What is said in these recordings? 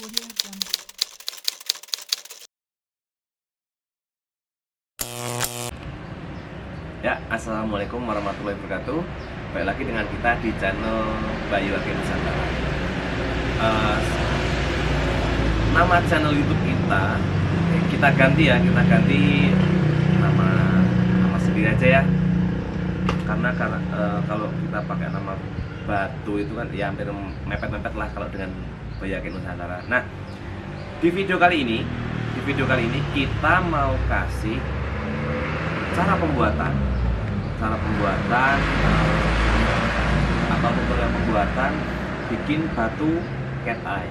Ya, assalamualaikum warahmaullahi wabarakatuh. Baik lagi dengan kita di channel Bayu Ake Nusantara. Nama channel YouTube kita ganti ya, kita ganti nama sendiri aja ya. Karena kalau kita pakai nama Batu itu kan ya hampir mepet-mepet lah kalau dengan Bayu Ake Nusantara. Nah, di video kali ini kita mau kasih cara pembuatan atau tutorial pembuatan bikin batu cat eye.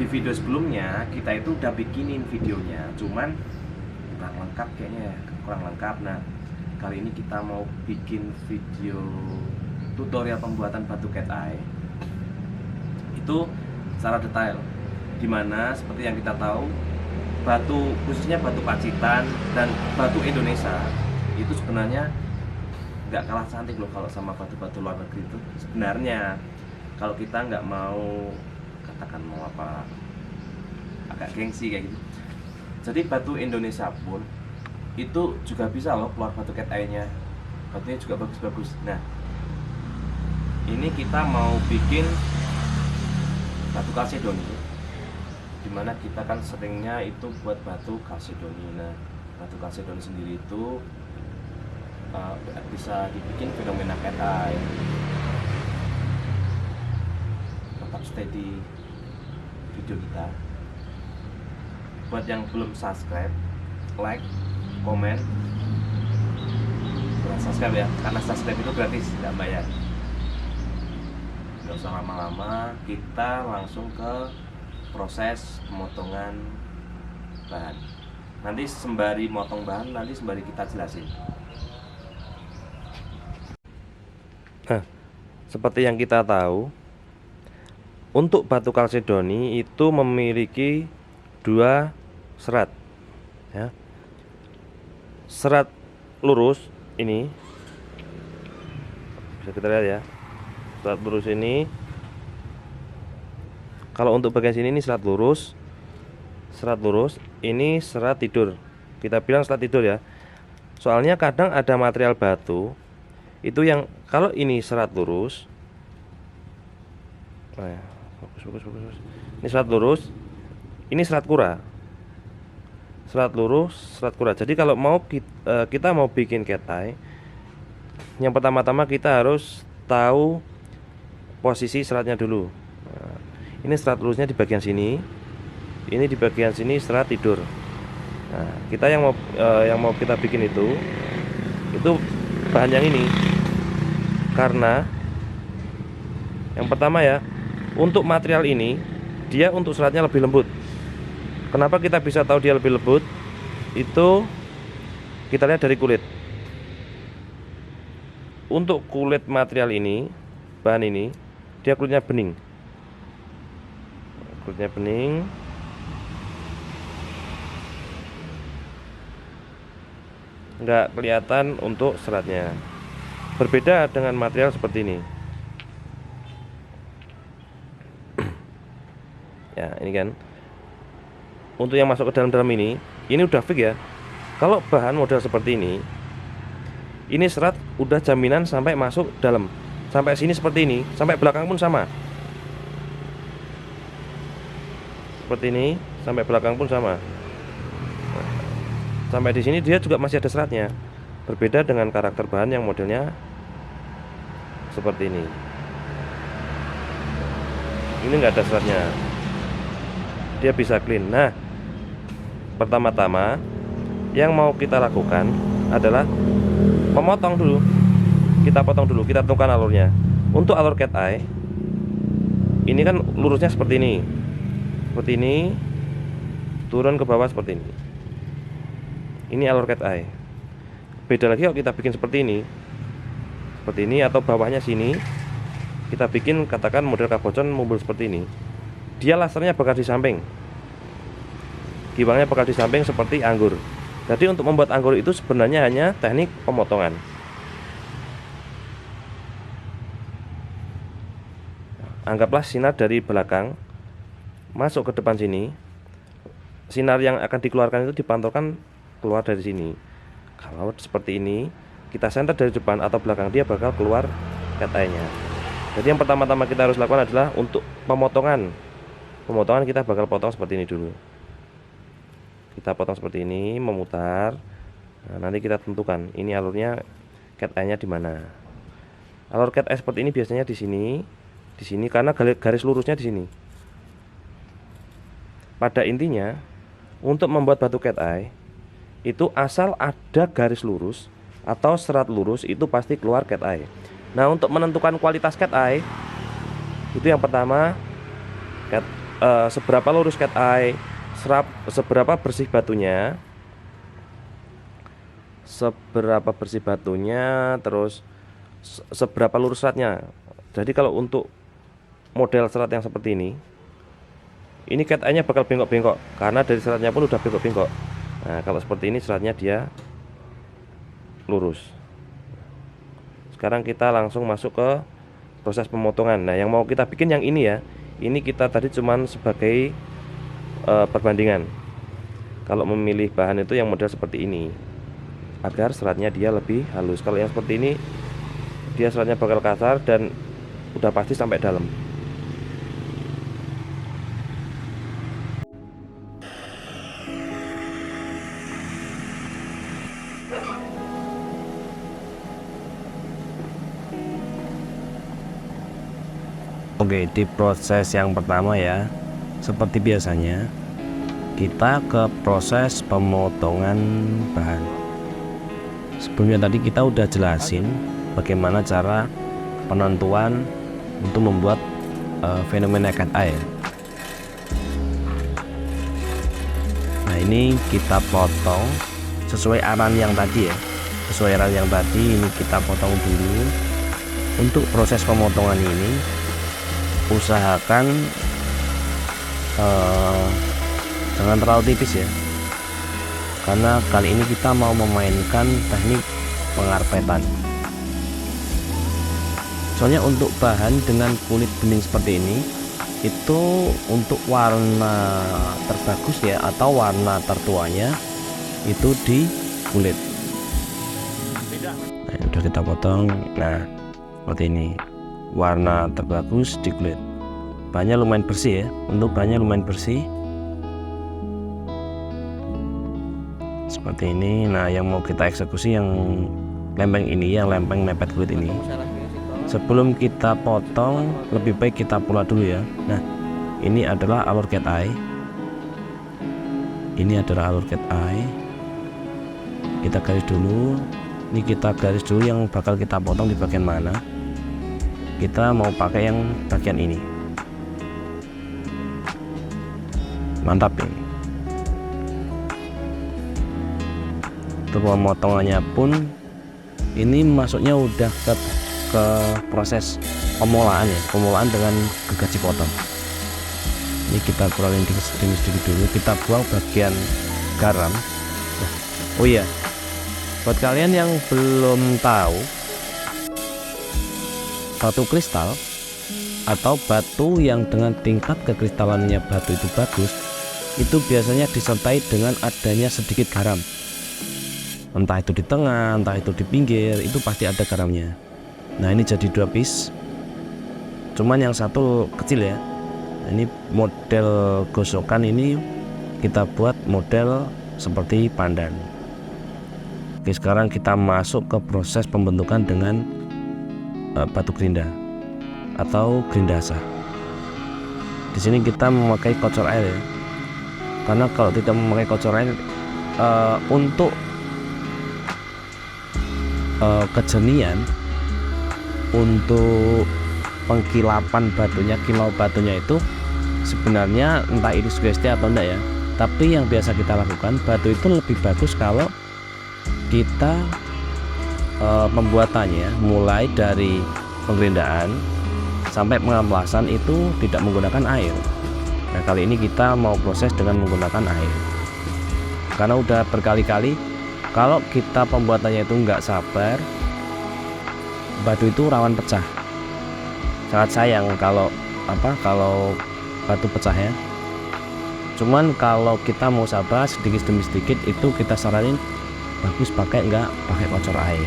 Di video sebelumnya kita itu udah bikinin videonya, cuman kurang lengkap kayaknya ya, kurang lengkap. Nah, kali ini kita mau bikin video tutorial pembuatan batu cat eye itu secara detail, dimana seperti yang kita tahu batu, khususnya batu Pacitan dan batu Indonesia itu sebenarnya nggak kalah cantik loh kalau sama batu-batu luar negeri itu. Sebenarnya kalau kita nggak mau katakan mau apa agak gengsi kayak gitu, jadi batu Indonesia pun itu juga bisa loh keluar batu cat eye-nya, batunya juga bagus-bagus. Nah, ini kita mau bikin batu kalsedoni, dimana kita kan seringnya itu buat batu kalsedoni. Nah, batu kalsedoni sendiri itu bisa dibikin fenomena cat eye. Tetap stay di video kita. Buat yang belum subscribe, like, komen, subscribe ya, karena subscribe itu gratis, nggak bayar. Nggak usah lama-lama, kita langsung ke proses pemotongan bahan. Nanti sembari motong bahan, nanti sembari kita jelasin. Nah, seperti yang kita tahu, untuk batu kalsedoni itu memiliki dua serat ya. Serat lurus ini bisa kita lihat ya, serat lurus ini. Kalau untuk bagian sini ini serat lurus, ini serat tidur. Kita bilang serat tidur ya, soalnya kadang ada material batu itu yang kalau ini serat lurus, nah ya, fokus. Ini serat lurus, ini serat kura. Serat lurus, serat kura. Jadi kalau mau kita mau bikin cat eye, yang pertama-tama kita harus tahu posisi seratnya dulu. Nah, ini serat lurusnya di bagian sini, ini di bagian sini serat tidur. Nah, kita yang mau kita bikin itu bahan yang ini. Karena yang pertama ya, untuk material ini dia untuk seratnya lebih lembut. Kenapa kita bisa tahu dia lebih lembut? Itu kita lihat dari kulit. Untuk kulit material ini, bahan ini, dia kulitnya bening. Kulitnya bening. Nggak kelihatan untuk seratnya. Berbeda dengan material seperti ini. Ya, ini kan. Untuk yang masuk ke dalam ini udah fix ya. Kalau bahan model seperti ini serat udah jaminan sampai masuk dalam. Sampai sini seperti ini, sampai belakang pun sama. Seperti ini, sampai belakang pun sama. Sampai di sini dia juga masih ada seratnya. Berbeda dengan karakter bahan yang modelnya seperti ini. Ini nggak ada seratnya, dia bisa clean. Nah, pertama-tama yang mau kita lakukan adalah memotong dulu. Kita potong dulu, kita tentukan alurnya. Untuk alur cat eye, ini kan lurusnya seperti ini, turun ke bawah seperti ini. Ini alur cat eye. Beda lagi kalau kita bikin seperti ini atau bawahnya sini, kita bikin katakan model kabocon mumbul seperti ini. Dia lasernya bakal di samping, giwangnya bakal di samping seperti anggur. Jadi untuk membuat anggur itu sebenarnya hanya teknik pemotongan. Anggaplah sinar dari belakang masuk ke depan sini, sinar yang akan dikeluarkan itu dipantulkan keluar dari sini. Kalau seperti ini, kita senter dari depan atau belakang, dia bakal keluar cat eye-nya. Jadi yang pertama-tama kita harus lakukan adalah untuk pemotongan. Pemotongan kita bakal potong seperti ini dulu. Kita potong seperti ini, memutar. Nah, nanti kita tentukan ini alurnya cat eye-nya di mana. Alur cat eye seperti ini biasanya di sini karena garis lurusnya di sini. Pada intinya, untuk membuat batu cat eye itu asal ada garis lurus atau serat lurus itu pasti keluar cat eye. Nah, untuk menentukan kualitas cat eye itu yang pertama seberapa lurus cat eye, seberapa bersih batunya, terus seberapa lurus seratnya. Jadi kalau untuk model serat yang seperti ini cat eye-nya bakal bengkok-bengkok karena dari seratnya pun udah bengkok-bengkok. Nah, kalau seperti ini seratnya dia lurus. Sekarang kita langsung masuk ke proses pemotongan. Nah, yang mau kita bikin yang ini ya. Ini kita tadi cuman sebagai perbandingan. Kalau memilih bahan itu yang model seperti ini agar seratnya dia lebih halus. Kalau yang seperti ini dia seratnya bakal kasar dan udah pasti sampai dalam. Oke, di proses yang pertama ya, seperti biasanya kita ke proses pemotongan bahan. Sebelumnya tadi kita udah jelasin bagaimana cara penentuan untuk membuat fenomena cat eye. Nah, ini kita potong sesuai arahan yang tadi ya. Sesuai arahan yang tadi ini kita potong dulu. Untuk proses pemotongan ini usahakan jangan terlalu tipis ya, karena kali ini kita mau memainkan teknik pengarpetan. Soalnya untuk bahan dengan kulit bening seperti ini itu untuk warna terbagus ya atau warna tertuanya itu di kulit. Nah, ini udah kita potong. Nah, seperti ini warna terbagus di kulit. Bahannya lumayan bersih ya, untuk bahannya lumayan bersih seperti ini. Nah, yang mau kita eksekusi yang lempeng ini, yang lempeng mepet kulit ini. Sebelum kita potong lebih baik kita pola dulu ya. Nah, ini adalah alur cat eye. Ini adalah alur cat eye. Kita garis dulu. Ini kita garis dulu yang bakal kita potong di bagian mana. Kita mau pakai yang bagian ini. Mantap ini. Untuk pemotongannya pun ini masuknya udah ke proses pemolaan ya, pemolaan dengan gergaji potong. Ini kita kurangin sedikit dulu, kita buang bagian garam. Nah, oh iya, buat kalian yang belum tahu, batu kristal atau batu yang dengan tingkat kekristalannya batu itu bagus, itu biasanya disertai dengan adanya sedikit garam. Entah itu di tengah, entah itu di pinggir, itu pasti ada garamnya. Nah, ini jadi 2 piece. Cuman yang satu kecil ya. Ini model gosokan ini kita buat model seperti pandan. Oke, sekarang kita masuk ke proses pembentukan dengan batu gerinda atau gerindasa. Di sini kita memakai kocor air ya. Karena kalau tidak memakai kocor air untuk kejernihan, untuk pengkilapan batunya, kilau batunya itu sebenarnya entah ini sugesti atau enggak ya, tapi yang biasa kita lakukan, batu itu lebih bagus kalau kita pembuatannya mulai dari penggerindaan sampai pengaplasan itu tidak menggunakan air. Nah, kali ini kita mau proses dengan menggunakan air karena udah berkali-kali kalau kita pembuatannya itu nggak sabar, batu itu rawan pecah. Sangat sayang kalau batu pecah ya. Cuman kalau kita mau sabar sedikit demi sedikit, itu kita saranin bagus pakai kocor air.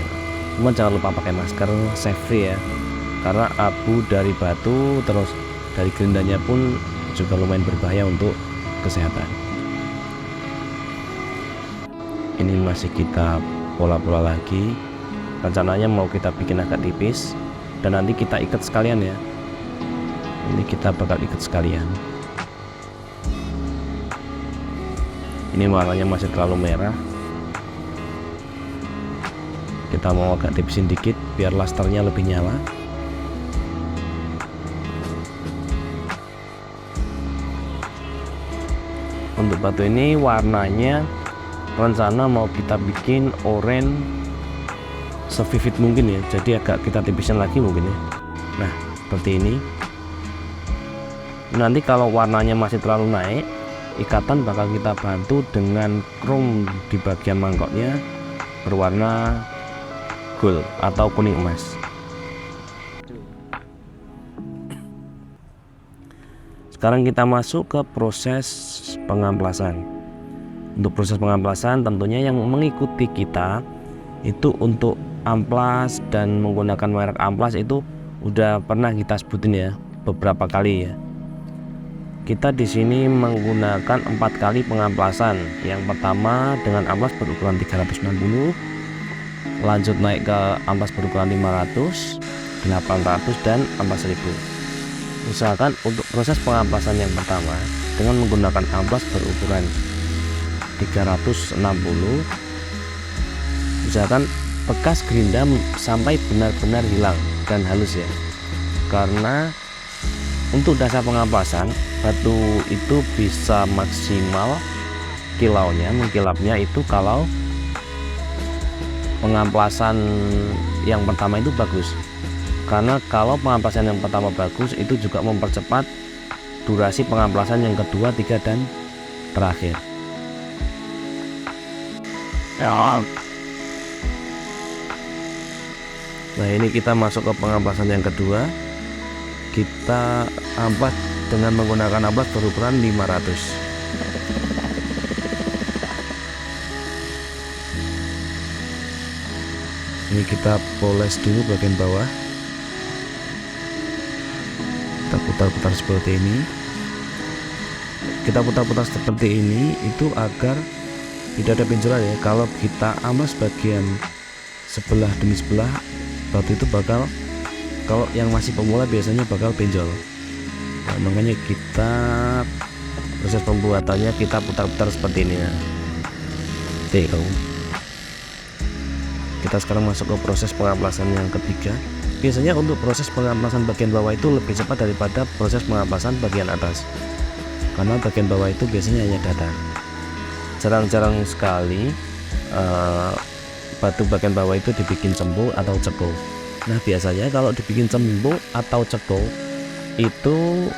Cuman jangan lupa pakai masker safety ya, karena abu dari batu terus dari gerindanya pun juga lumayan berbahaya untuk kesehatan. Ini masih kita pola-pola lagi, rencananya mau kita bikin agak tipis dan nanti kita ikat sekalian ya. Ini kita bakal ikat sekalian. Ini warnanya masih terlalu merah, kita mau agak tipisin dikit biar lasternya lebih nyala. Untuk batu ini warnanya rencana mau kita bikin oranye sevivid mungkin ya, jadi agak kita tipisin lagi mungkin ya. Nah seperti ini. Nanti kalau warnanya masih terlalu naik, ikatan bakal kita bantu dengan chrome di bagian mangkoknya berwarna gold atau kuning emas. Sekarang kita masuk ke proses pengamplasan. Untuk proses pengamplasan tentunya yang mengikuti kita itu untuk amplas dan menggunakan merek amplas itu udah pernah kita sebutin ya beberapa kali ya. Kita di sini menggunakan 4 kali pengamplasan. Yang pertama dengan amplas berukuran 360, lanjut naik ke amplas berukuran 500, 800 dan amplas 1000. Usahakan untuk proses pengamplasan yang pertama dengan menggunakan amplas berukuran 360, usahakan bekas gerinda sampai benar-benar hilang dan halus ya, karena untuk dasar pengamplasan batu itu bisa maksimal mengkilapnya itu kalau pengamplasan yang pertama itu bagus. Karena kalau pengamplasan yang pertama bagus itu juga mempercepat durasi pengamplasan yang kedua, 3 dan terakhir. Nah ini kita masuk ke pengamplasan yang kedua. Kita amplas dengan menggunakan amplas berukuran 500. Ini kita poles dulu bagian bawah, kita putar-putar seperti ini. Kita putar-putar seperti ini itu agar tidak ada benjolan ya. Kalau kita amplas bagian sebelah demi sebelah, batu itu bakal, kalau yang masih pemula biasanya bakal benjol. Nah, makanya kita proses pembuatannya kita putar-putar seperti ini ya. Kita sekarang masuk ke proses pengamplasan yang ketiga. Biasanya untuk proses pengamplasan bagian bawah itu lebih cepat daripada proses pengamplasan bagian atas, karena bagian bawah itu biasanya hanya datar. Jarang-jarang sekali batu bagian bawah itu dibikin cembung atau cekung. Nah biasanya kalau dibikin cembung atau cekung itu,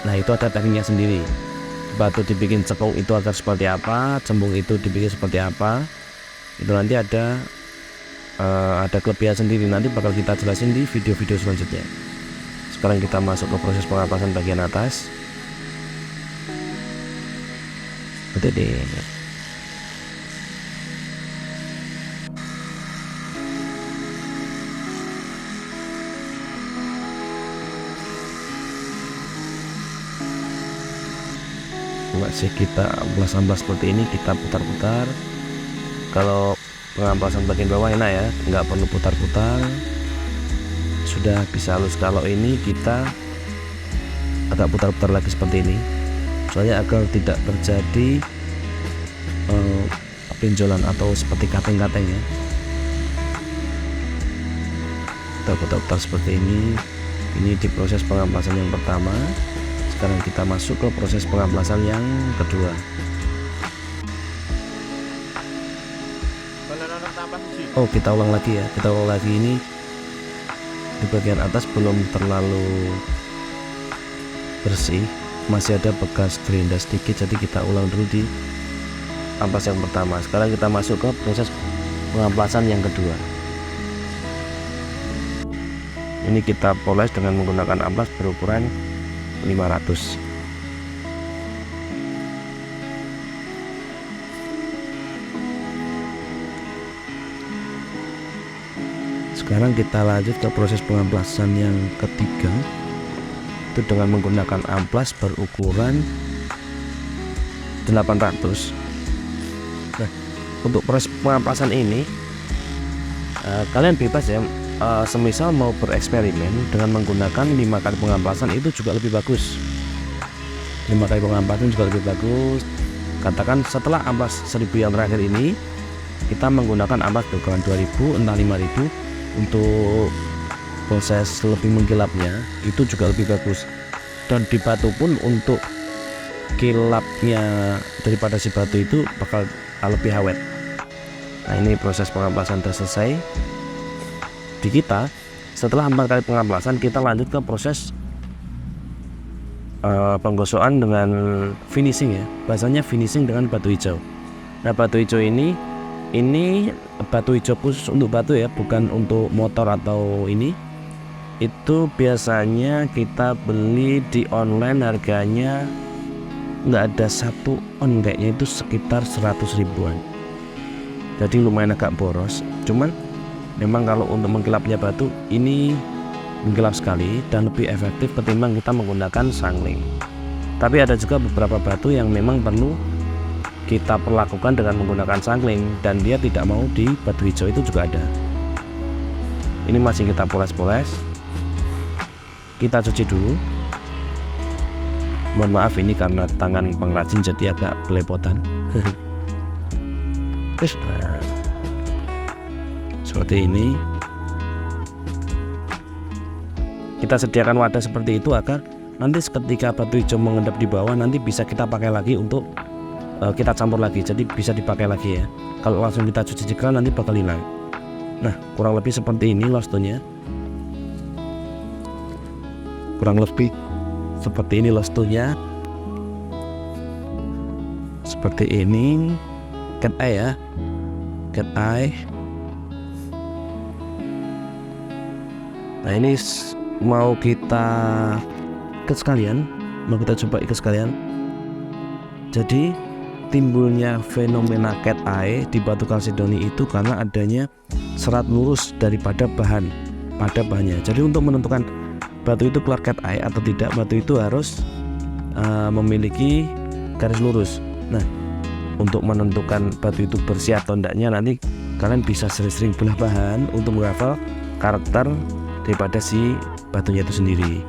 nah itu ada tekniknya sendiri. Batu dibikin cekung itu agar seperti apa, cembung itu dibikin seperti apa, itu nanti ada kelebihan sendiri, nanti bakal kita jelasin di video-video selanjutnya. Sekarang kita masuk ke proses pengamplasan bagian atas. Betul deh. Masih kita amplas-amplas seperti ini, kita putar-putar. Kalau pengamplasan bagian bawah enak ya, nggak perlu putar-putar, sudah bisa halus. Kalau ini kita agak putar-putar lagi seperti ini, soalnya agar tidak terjadi benjolan atau seperti kateng-kateng ya. Kita putar-putar seperti ini. Ini di proses pengamplasan yang pertama. Sekarang kita masuk ke proses pengamplasan yang kedua. Oh kita ulang lagi ya, kita ulang lagi. Ini di bagian atas belum terlalu bersih, masih ada bekas gerinda sedikit, jadi kita ulang dulu di amplas yang pertama. Sekarang kita masuk ke proses pengamplasan yang kedua. Ini kita poles dengan menggunakan amplas berukuran 500. Sekarang kita lanjut ke proses pengamplasan yang ketiga, itu dengan menggunakan amplas berukuran 800. Nah, untuk proses pengamplasan ini kalian bebas ya, semisal mau bereksperimen dengan menggunakan 5 kali pengamplasan itu juga lebih bagus. 5 kali pengamplasan juga lebih bagus. Katakan setelah amplas 1000 yang terakhir ini kita menggunakan amplas berukuran 2000 entah 5000 untuk proses lebih mengkilapnya itu juga lebih bagus. Dan di batu pun untuk kilapnya daripada si batu itu bakal lebih awet. Nah, ini proses pengamplasan sudah selesai di kita. Setelah 4 kali pengamplasan kita lanjut ke proses penggosokan dengan finishing ya, bahasanya finishing dengan batu hijau. Nah, batu hijau ini batu hijau khusus untuk batu ya, bukan untuk motor atau ini. Itu biasanya kita beli di online, harganya nggak ada 1 on, kayaknya itu sekitar 100 ribuan. Jadi lumayan agak boros, cuman memang kalau untuk mengkilapnya batu ini mengkilap sekali dan lebih efektif ketimbang kita menggunakan sangling. Tapi ada juga beberapa batu yang memang perlu kita perlakukan dengan menggunakan sangling dan dia tidak mau di batu hijau, itu juga ada. Ini masih kita poles-poles, kita cuci dulu. Mohon maaf ini karena tangan pengrajin jadi agak belepotan. Terus seperti ini kita sediakan wadah seperti itu agar nanti ketika batu hijau mengendap di bawah nanti bisa kita pakai lagi untuk kita campur lagi, jadi bisa dipakai lagi ya. Kalau langsung kita cuci jika nanti bakal hilang. Nah, kurang lebih seperti ini lostonya. Kurang lebih seperti ini lostonya. Seperti ini cat eye ya, cat eye. Nah, ini mau kita ikat sekalian, mau kita coba ikat sekalian. Jadi timbulnya fenomena cat eye di batu kalsedoni itu karena adanya serat lurus daripada bahan pada bahannya. Jadi untuk menentukan batu itu keluar cat eye atau tidak, batu itu harus memiliki garis lurus. Nah, untuk menentukan batu itu bersih atau tidaknya nanti kalian bisa sering-sering belah bahan untuk menghafal karakter daripada si batunya itu sendiri.